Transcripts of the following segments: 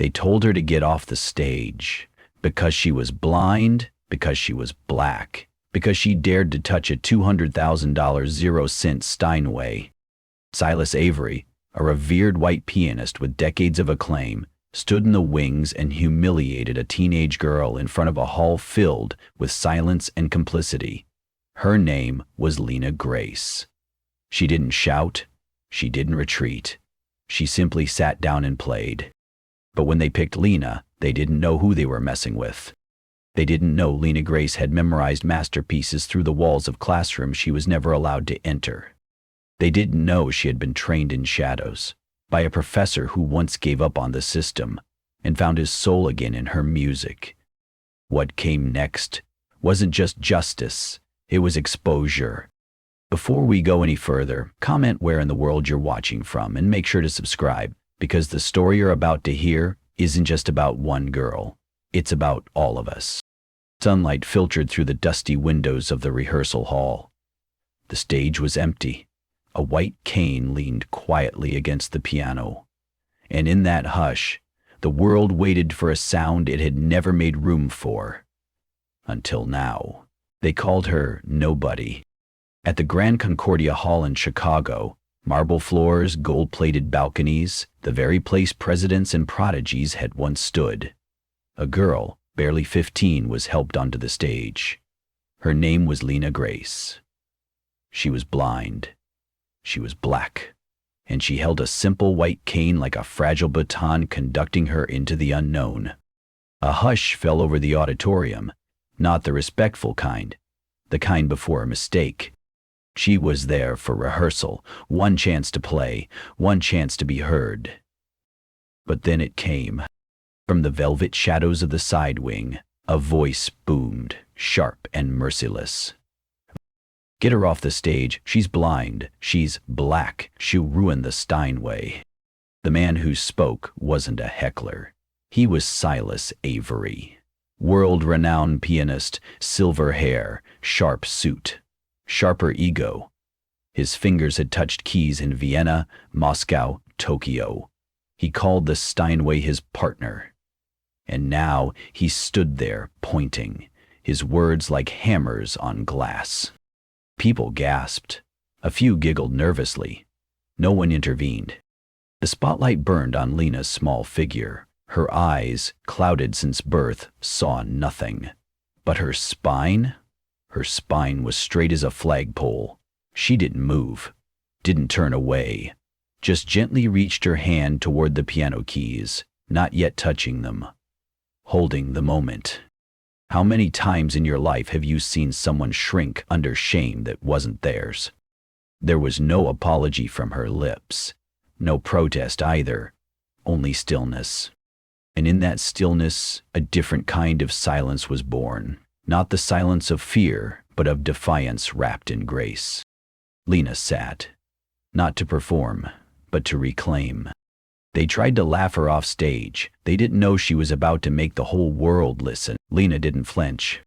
They told her to get off the stage because she was blind, because she was black, because she dared to touch a $200,000 zero-cent Steinway. Silas Avery, a revered white pianist with decades of acclaim, stood in the wings and humiliated a teenage girl in front of a hall filled with silence and complicity. Her name was Lena Grace. She didn't shout. She didn't retreat. She simply sat down and played. But when they picked Lena, they didn't know who they were messing with. They didn't know Lena Grace had memorized masterpieces through the walls of classrooms she was never allowed to enter. They didn't know she had been trained in shadows by a professor who once gave up on the system and found his soul again in her music. What came next wasn't just justice, it was exposure. Before we go any further, comment where in the world you're watching from and make sure to subscribe, because the story you're about to hear isn't just about one girl, it's about all of us. Sunlight filtered through the dusty windows of the rehearsal hall. The stage was empty. A white cane leaned quietly against the piano. And in that hush, the world waited for a sound it had never made room for. Until now. They called her Nobody. At the Grand Concordia Hall in Chicago, marble floors, gold-plated balconies, the very place presidents and prodigies had once stood. A girl, barely 15, was helped onto the stage. Her name was Lena Grace. She was blind. She was black, and she held a simple white cane like a fragile baton conducting her into the unknown. A hush fell over the auditorium, not the respectful kind, the kind before a mistake. She was there for rehearsal, one chance to play, one chance to be heard. But then it came. From the velvet shadows of the side wing, a voice boomed, sharp and merciless. Get her off the stage, she's blind, she's black, she'll ruin the Steinway. The man who spoke wasn't a heckler. He was Silas Avery. World-renowned pianist, silver hair, sharp suit, sharper ego. His fingers had touched keys in Vienna, Moscow, Tokyo. He called the Steinway his partner. And now he stood there, pointing, his words like hammers on glass. People gasped. A few giggled nervously. No one intervened. The spotlight burned on Lena's small figure. Her eyes, clouded since birth, saw nothing. But her spine? Her spine was straight as a flagpole. She didn't move, didn't turn away, just gently reached her hand toward the piano keys, not yet touching them. Holding the moment. How many times in your life have you seen someone shrink under shame that wasn't theirs? There was no apology from her lips, no protest either, only stillness. And in that stillness, a different kind of silence was born, not the silence of fear, but of defiance wrapped in grace. Lena sat, not to perform, but to reclaim. They tried to laugh her off stage. They didn't know she was about to make the whole world listen. Lena didn't flinch.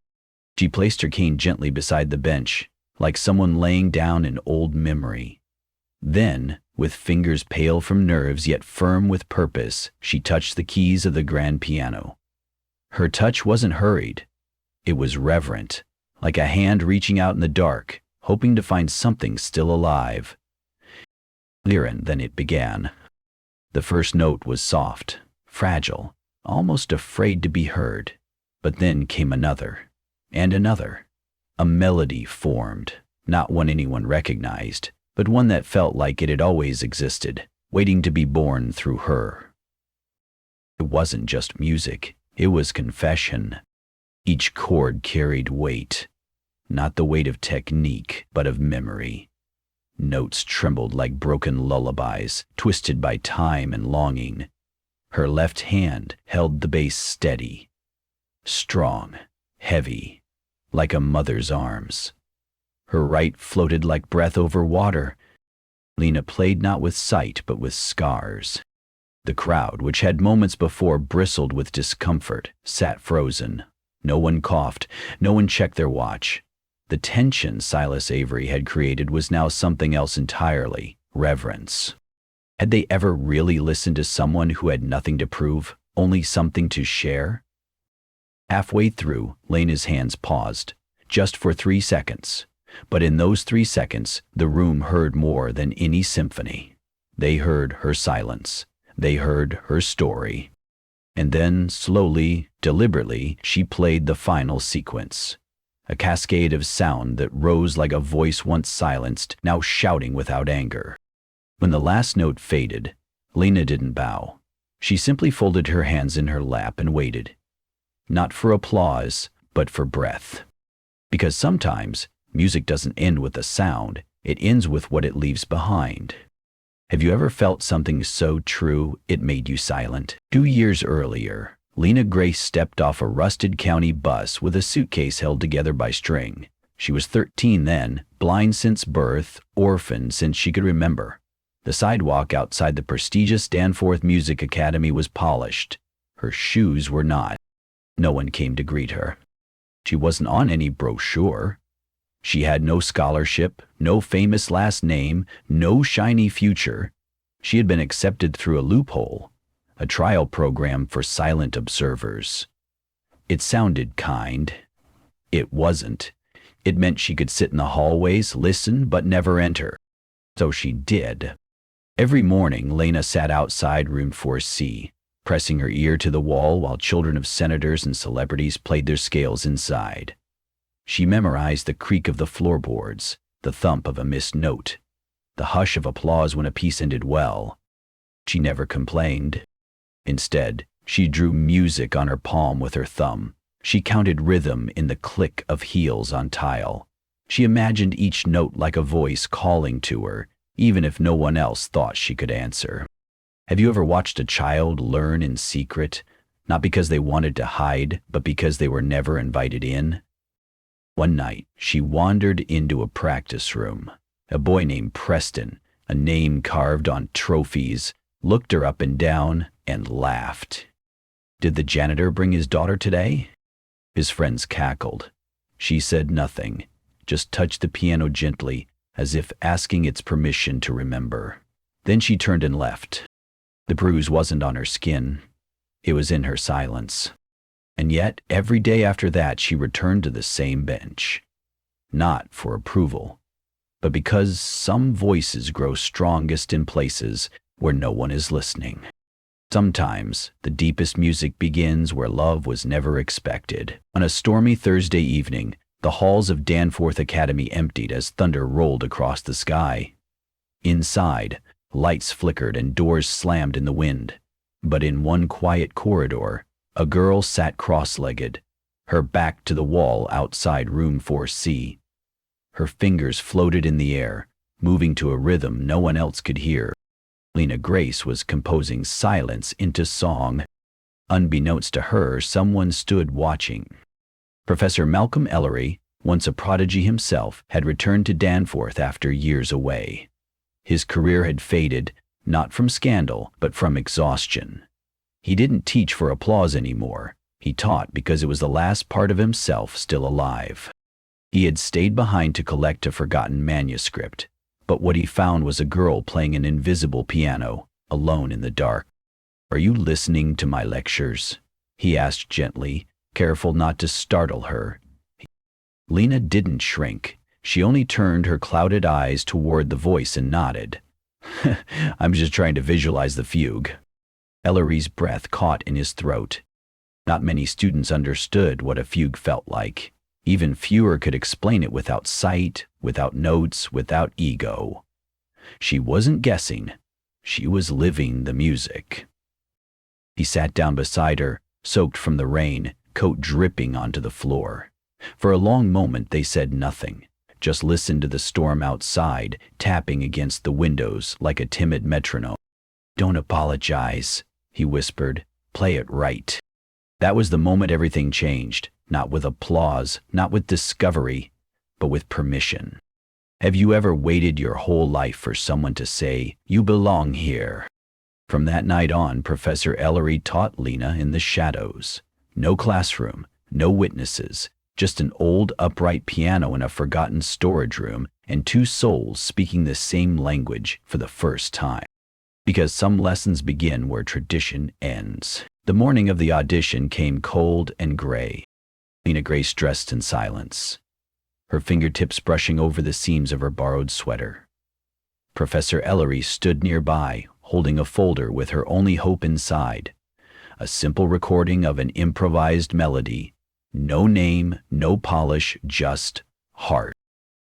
She placed her cane gently beside the bench, like someone laying down an old memory. Then, with fingers pale from nerves yet firm with purpose, she touched the keys of the grand piano. Her touch wasn't hurried. It was reverent, like a hand reaching out in the dark, hoping to find something still alive. And then it began. The first note was soft, fragile, almost afraid to be heard. But then came another, and another. A melody formed, not one anyone recognized, but one that felt like it had always existed, waiting to be born through her. It wasn't just music, it was confession. Each chord carried weight, not the weight of technique, but of memory. Notes trembled like broken lullabies, twisted by time and longing. Her left hand held the bass steady, strong, heavy, like a mother's arms. Her right floated like breath over water. Lena played not with sight, but with scars. The crowd, which had moments before bristled with discomfort, sat frozen. No one coughed, no one checked their watch. The tension Silas Avery had created was now something else entirely, reverence. Had they ever really listened to someone who had nothing to prove, only something to share? Halfway through, Lena's hands paused, just for 3 seconds. But in those 3 seconds, the room heard more than any symphony. They heard her silence. They heard her story. And then, slowly, deliberately, she played the final sequence. A cascade of sound that rose like a voice once silenced, now shouting without anger. When the last note faded, Lena didn't bow. She simply folded her hands in her lap and waited. Not for applause, but for breath. Because sometimes, music doesn't end with a sound, it ends with what it leaves behind. Have you ever felt something so true it made you silent? 2 years earlier, Lena Grace stepped off a rusted county bus with a suitcase held together by string. She was 13 then, blind since birth, orphaned since she could remember. The sidewalk outside the prestigious Danforth Music Academy was polished. Her shoes were not. No one came to greet her. She wasn't on any brochure. She had no scholarship, no famous last name, no shiny future. She had been accepted through a loophole, a trial program for silent observers. It sounded kind. It wasn't. It meant she could sit in the hallways, listen, but never enter. So she did. Every morning, Lena sat outside room 4C, pressing her ear to the wall while children of senators and celebrities played their scales inside. She memorized the creak of the floorboards, the thump of a missed note, the hush of applause when a piece ended well. She never complained. Instead, she drew music on her palm with her thumb. She counted rhythm in the click of heels on tile. She imagined each note like a voice calling to her, even if no one else thought she could answer. Have you ever watched a child learn in secret, not because they wanted to hide, but because they were never invited in? One night, she wandered into a practice room. A boy named Preston, a name carved on trophies, looked her up and down and laughed. Did the janitor bring his daughter today? His friends cackled. She said nothing, just touched the piano gently, as if asking its permission to remember. Then she turned and left. The bruise wasn't on her skin. It was in her silence. And yet, every day after that, she returned to the same bench. Not for approval, but because some voices grow strongest in places where no one is listening. Sometimes, the deepest music begins where love was never expected. On a stormy Thursday evening, the halls of Danforth Academy emptied as thunder rolled across the sky. Inside, lights flickered and doors slammed in the wind. But in one quiet corridor, a girl sat cross-legged, her back to the wall outside room 4C. Her fingers floated in the air, moving to a rhythm no one else could hear. Lena Grace was composing silence into song. Unbeknownst to her, someone stood watching. Professor Malcolm Ellery, once a prodigy himself, had returned to Danforth after years away. His career had faded, not from scandal, but from exhaustion. He didn't teach for applause anymore. He taught because it was the last part of himself still alive. He had stayed behind to collect a forgotten manuscript, but what he found was a girl playing an invisible piano, alone in the dark. "Are you listening to my lectures?" he asked gently, careful not to startle her. Lena didn't shrink. She only turned her clouded eyes toward the voice and nodded. "I'm just trying to visualize the fugue." Ellery's breath caught in his throat. Not many students understood what a fugue felt like. Even fewer could explain it without sight, without notes, without ego. She wasn't guessing. She was living the music. He sat down beside her, soaked from the rain, coat dripping onto the floor. For a long moment they said nothing, just listened to the storm outside, tapping against the windows like a timid metronome. "Don't apologize," he whispered. "Play it right." That was the moment everything changed, not with applause, not with discovery, but with permission. Have you ever waited your whole life for someone to say, "You belong here"? From that night on, Professor Ellery taught Lena in the shadows. No classroom, no witnesses, just an old upright piano in a forgotten storage room and two souls speaking the same language for the first time. Because some lessons begin where tradition ends. The morning of the audition came cold and gray. Lena Grace dressed in silence, her fingertips brushing over the seams of her borrowed sweater. Professor Ellery stood nearby, holding a folder with her only hope inside, a simple recording of an improvised melody. No name, no polish, just heart.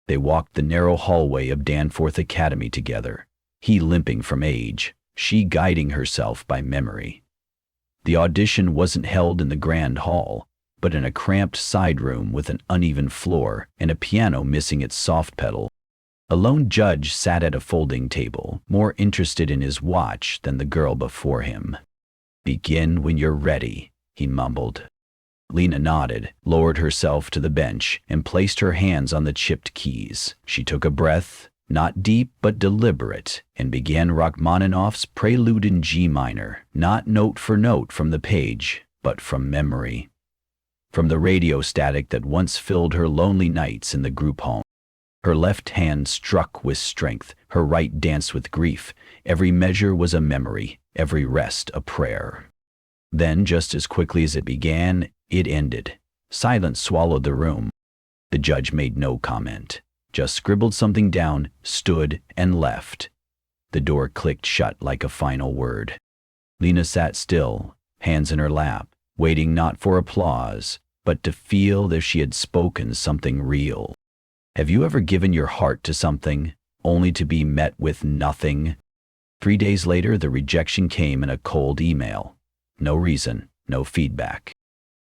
They walked the narrow hallway of Danforth Academy together, he limping from age, she guiding herself by memory. The audition wasn't held in the grand hall, but in a cramped side room with an uneven floor and a piano missing its soft pedal. A lone judge sat at a folding table, more interested in his watch than the girl before him. "Begin when you're ready," he mumbled. Lena nodded, lowered herself to the bench, and placed her hands on the chipped keys. She took a breath, not deep but deliberate, and began Rachmaninoff's Prelude in G minor, not note for note from the page, but from memory. From the radio static that once filled her lonely nights in the group home. Her left hand struck with strength, her right danced with grief. Every measure was a memory, every rest a prayer. Then, just as quickly as it began, it ended. Silence swallowed the room. The judge made no comment, just scribbled something down, stood, and left. The door clicked shut like a final word. Lena sat still, hands in her lap, waiting not for applause, but to feel that she had spoken something real. Have you ever given your heart to something, only to be met with nothing? 3 days later, the rejection came in a cold email. No reason, no feedback.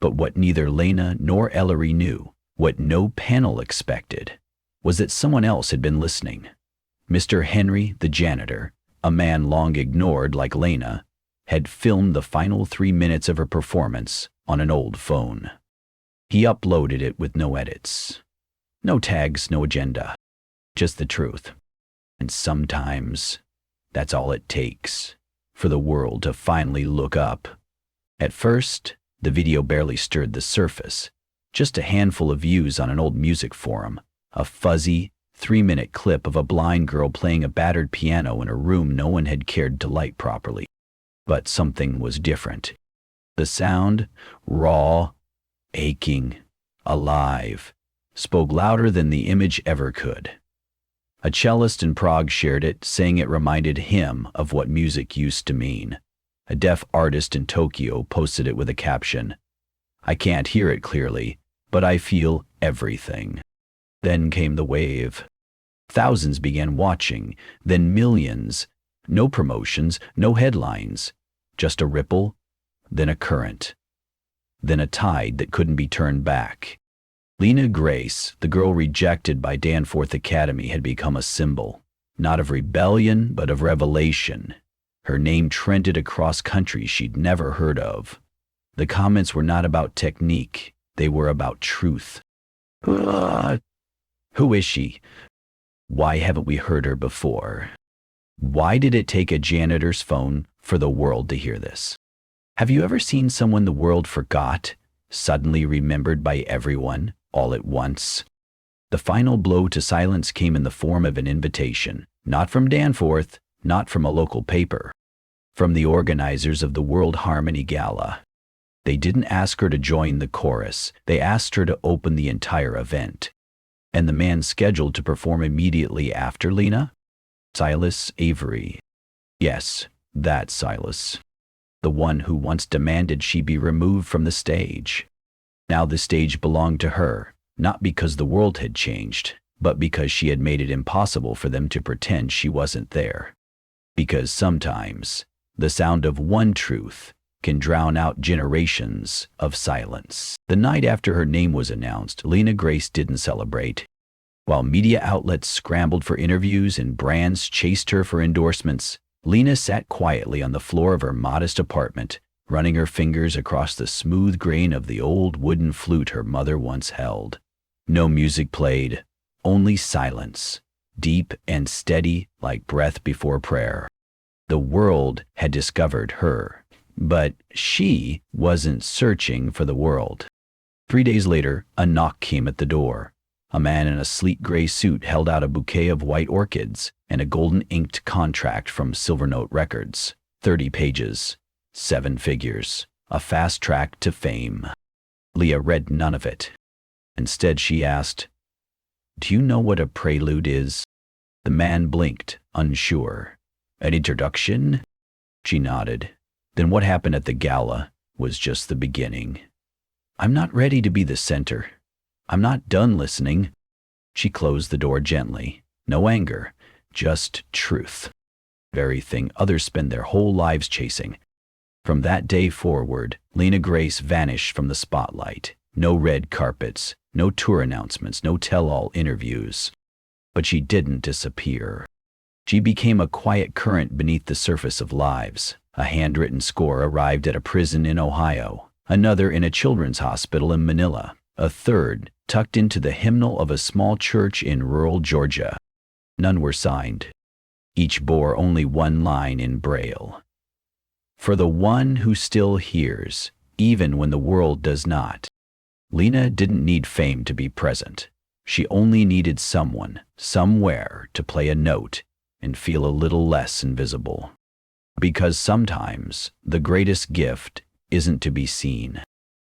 But what neither Lena nor Ellery knew, what no panel expected, was that someone else had been listening. Mr. Henry, the janitor, a man long ignored like Lena, had filmed the final 3 minutes of her performance on an old phone. He uploaded it with no edits. No tags, no agenda, just the truth. And sometimes, that's all it takes for the world to finally look up. At first, the video barely stirred the surface, just a handful of views on an old music forum, a fuzzy, 3-minute clip of a blind girl playing a battered piano in a room no one had cared to light properly. But something was different. The sound, raw, aching, alive, spoke louder than the image ever could. A cellist in Prague shared it, saying it reminded him of what music used to mean. A deaf artist in Tokyo posted it with a caption, "I can't hear it clearly, but I feel everything." Then came the wave. Thousands began watching, then millions. No promotions, no headlines, just a ripple, then a current, then a tide that couldn't be turned back. Lena Grace, the girl rejected by Danforth Academy, had become a symbol, not of rebellion, but of revelation. Her name trended across countries she'd never heard of. The comments were not about technique, they were about truth. Who is she? Why haven't we heard her before? Why did it take a janitor's phone for the world to hear this? Have you ever seen someone the world forgot, suddenly remembered by everyone, all at once? The final blow to silence came in the form of an invitation, not from Danforth, not from a local paper, from the organizers of the World Harmony Gala. They didn't ask her to join the chorus, they asked her to open the entire event. And the man scheduled to perform immediately after Lena? Silas Avery. Yes, that Silas. The one who once demanded she be removed from the stage. Now the stage belonged to her, not because the world had changed, but because she had made it impossible for them to pretend she wasn't there. Because sometimes, the sound of one truth can drown out generations of silence. The night after her name was announced, Lena Grace didn't celebrate. While media outlets scrambled for interviews and brands chased her for endorsements, Lena sat quietly on the floor of her modest apartment, running her fingers across the smooth grain of the old wooden flute her mother once held. No music played, only silence, deep and steady like breath before prayer. The world had discovered her, but she wasn't searching for the world. 3 days later, a knock came at the door. A man in a sleek gray suit held out a bouquet of white orchids, and a golden-inked contract from Silvernote Records, 30 pages, 7 figures, a fast track to fame. Leah read none of it. Instead, she asked, "Do you know what a prelude is?" The man blinked, unsure. "An introduction?" She nodded. "Then what happened at the gala was just the beginning." "I'm not ready to be the center. I'm not done listening." She closed the door gently. No anger, just truth. Very thing others spend their whole lives chasing. From that day forward, Lena Grace vanished from the spotlight. No red carpets, no tour announcements, no tell-all interviews. But she didn't disappear. She became a quiet current beneath the surface of lives. A handwritten score arrived at a prison in Ohio, another in a children's hospital in Manila, a third tucked into the hymnal of a small church in rural Georgia. None were signed. Each bore only one line in Braille. "For the one who still hears, even when the world does not." Lena didn't need fame to be present. She only needed someone, somewhere, to play a note and feel a little less invisible. Because sometimes the greatest gift isn't to be seen.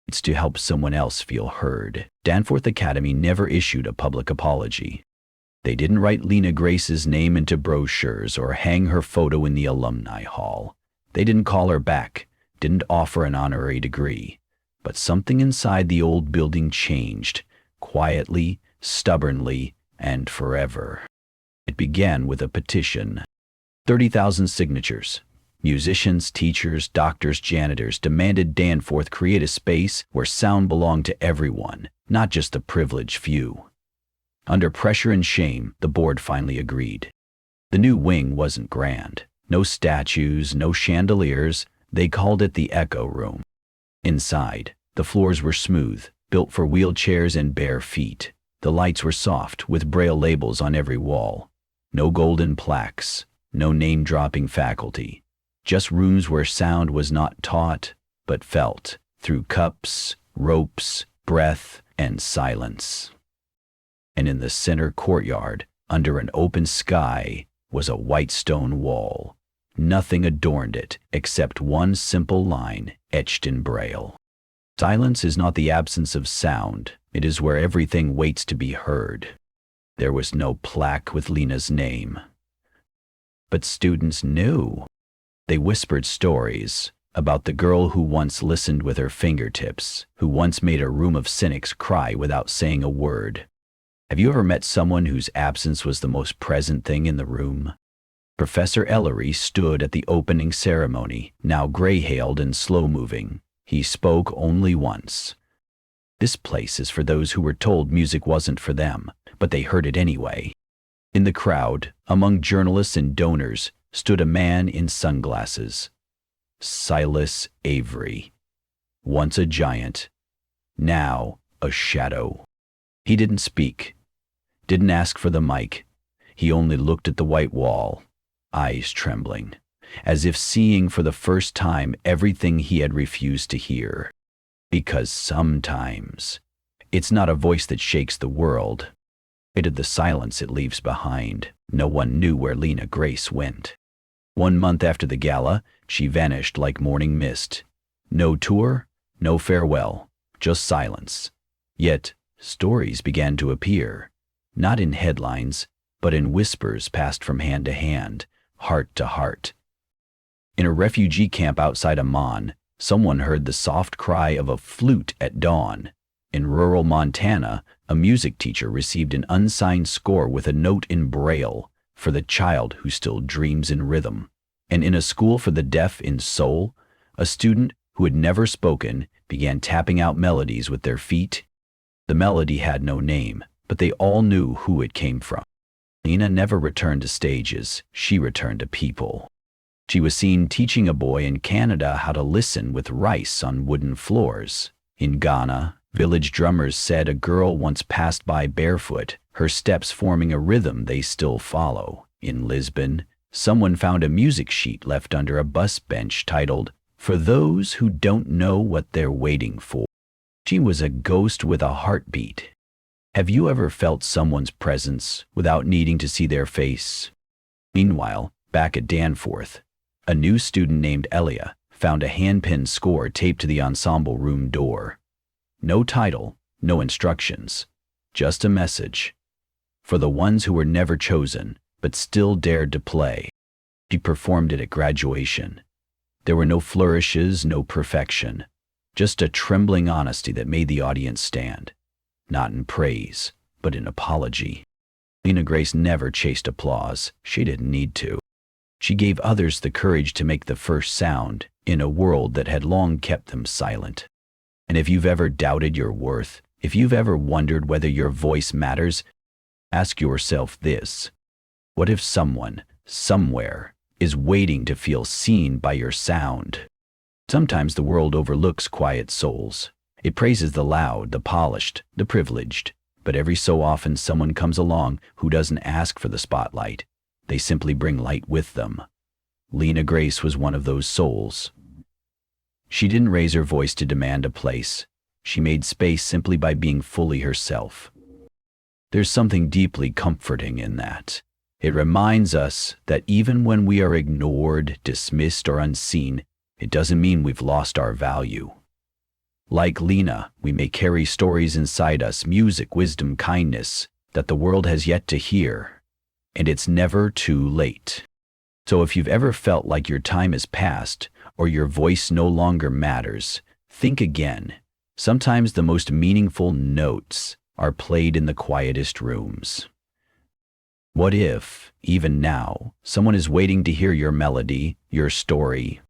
It's to help someone else feel heard. Danforth Academy never issued a public apology. They didn't write Lena Grace's name into brochures or hang her photo in the alumni hall. They didn't call her back, didn't offer an honorary degree. But something inside the old building changed, quietly, stubbornly, and forever. It began with a petition. 30,000 signatures. Musicians, teachers, doctors, janitors demanded Danforth create a space where sound belonged to everyone, not just the privileged few. Under pressure and shame, the board finally agreed. The new wing wasn't grand. No statues, no chandeliers. They called it the Echo Room. Inside, the floors were smooth, built for wheelchairs and bare feet. The lights were soft, with Braille labels on every wall. No golden plaques, no name-dropping faculty. Just rooms where sound was not taught, but felt, through cups, ropes, breath, and silence. And in the center courtyard, under an open sky, was a white stone wall. Nothing adorned it except one simple line etched in Braille. "Silence is not the absence of sound. It is where everything waits to be heard." There was no plaque with Lena's name. But students knew. They whispered stories about the girl who once listened with her fingertips, who once made a room of cynics cry without saying a word. Have you ever met someone whose absence was the most present thing in the room? Professor Ellery stood at the opening ceremony, now gray-hailed and slow-moving. He spoke only once. "This place is for those who were told music wasn't for them, but they heard it anyway." In the crowd, among journalists and donors, stood a man in sunglasses. Silas Avery. Once a giant, now a shadow. He didn't speak, didn't ask for the mic. He only looked at the white wall, eyes trembling, as if seeing for the first time everything he had refused to hear. Because sometimes it's not a voice that shakes the world. It is the silence it leaves behind. No one knew where Lena Grace went. 1 month after the gala, she vanished like morning mist. No tour, no farewell, just silence. Yet stories began to appear, not in headlines, but in whispers passed from hand to hand, heart to heart. In a refugee camp outside Amman, someone heard the soft cry of a flute at dawn. In rural Montana, a music teacher received an unsigned score with a note in Braille for the child who still dreams in rhythm. And in a school for the deaf in Seoul, a student who had never spoken began tapping out melodies with their feet. The melody had no name, but they all knew who it came from. Lena never returned to stages. She returned to people. She was seen teaching a boy in Canada how to listen with rice on wooden floors. In Ghana, village drummers said a girl once passed by barefoot, her steps forming a rhythm they still follow. In Lisbon, someone found a music sheet left under a bus bench titled, "For Those Who Don't Know What They're Waiting For." She was a ghost with a heartbeat. Have you ever felt someone's presence without needing to see their face? Meanwhile, back at Danforth, a new student named Elia found a hand-pinned score taped to the ensemble room door. No title, no instructions, just a message. For the ones who were never chosen, but still dared to play. She performed it at graduation. There were no flourishes, no perfection, just a trembling honesty that made the audience stand, not in praise, but in apology. Lena Grace never chased applause. She didn't need to. She gave others the courage to make the first sound in a world that had long kept them silent. And if you've ever doubted your worth, if you've ever wondered whether your voice matters, ask yourself this. What if someone, somewhere, is waiting to feel seen by your sound? Sometimes the world overlooks quiet souls. It praises the loud, the polished, the privileged. But every so often someone comes along who doesn't ask for the spotlight. They simply bring light with them. Lena Grace was one of those souls. She didn't raise her voice to demand a place. She made space simply by being fully herself. There's something deeply comforting in that. It reminds us that even when we are ignored, dismissed, or unseen, it doesn't mean we've lost our value. Like Lena, we may carry stories inside us, music, wisdom, kindness, that the world has yet to hear. And it's never too late. So if you've ever felt like your time is past, or your voice no longer matters, think again. Sometimes the most meaningful notes are played in the quietest rooms. What if, even now, someone is waiting to hear your melody, your story?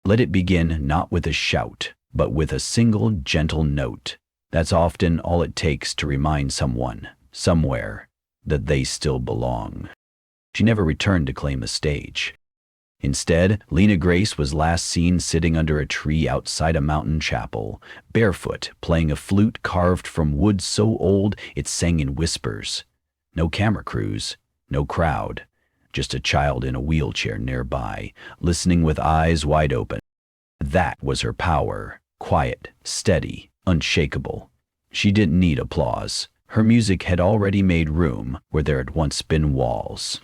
Let it begin not with a shout, but with a single gentle note. That's often all it takes to remind someone, somewhere, that they still belong. She never returned to claim the stage. Instead, Lena Grace was last seen sitting under a tree outside a mountain chapel, barefoot, playing a flute carved from wood so old it sang in whispers. No camera crews, no crowd, just a child in a wheelchair nearby, listening with eyes wide open. That was her power, quiet, steady, unshakable. She didn't need applause. Her music had already made room where there had once been walls.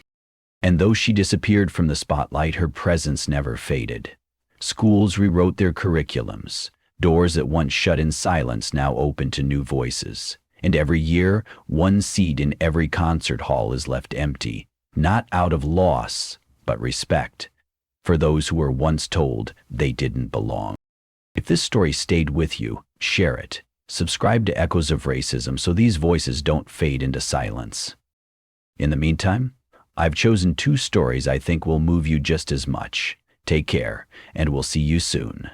And though she disappeared from the spotlight, her presence never faded. Schools rewrote their curriculums. Doors that once shut in silence now open to new voices. And every year, one seat in every concert hall is left empty, not out of loss, but respect, for those who were once told they didn't belong. If this story stayed with you, share it. Subscribe to Echoes of Racism so these voices don't fade into silence. In the meantime, I've chosen 2 stories I think will move you just as much. Take care, and we'll see you soon.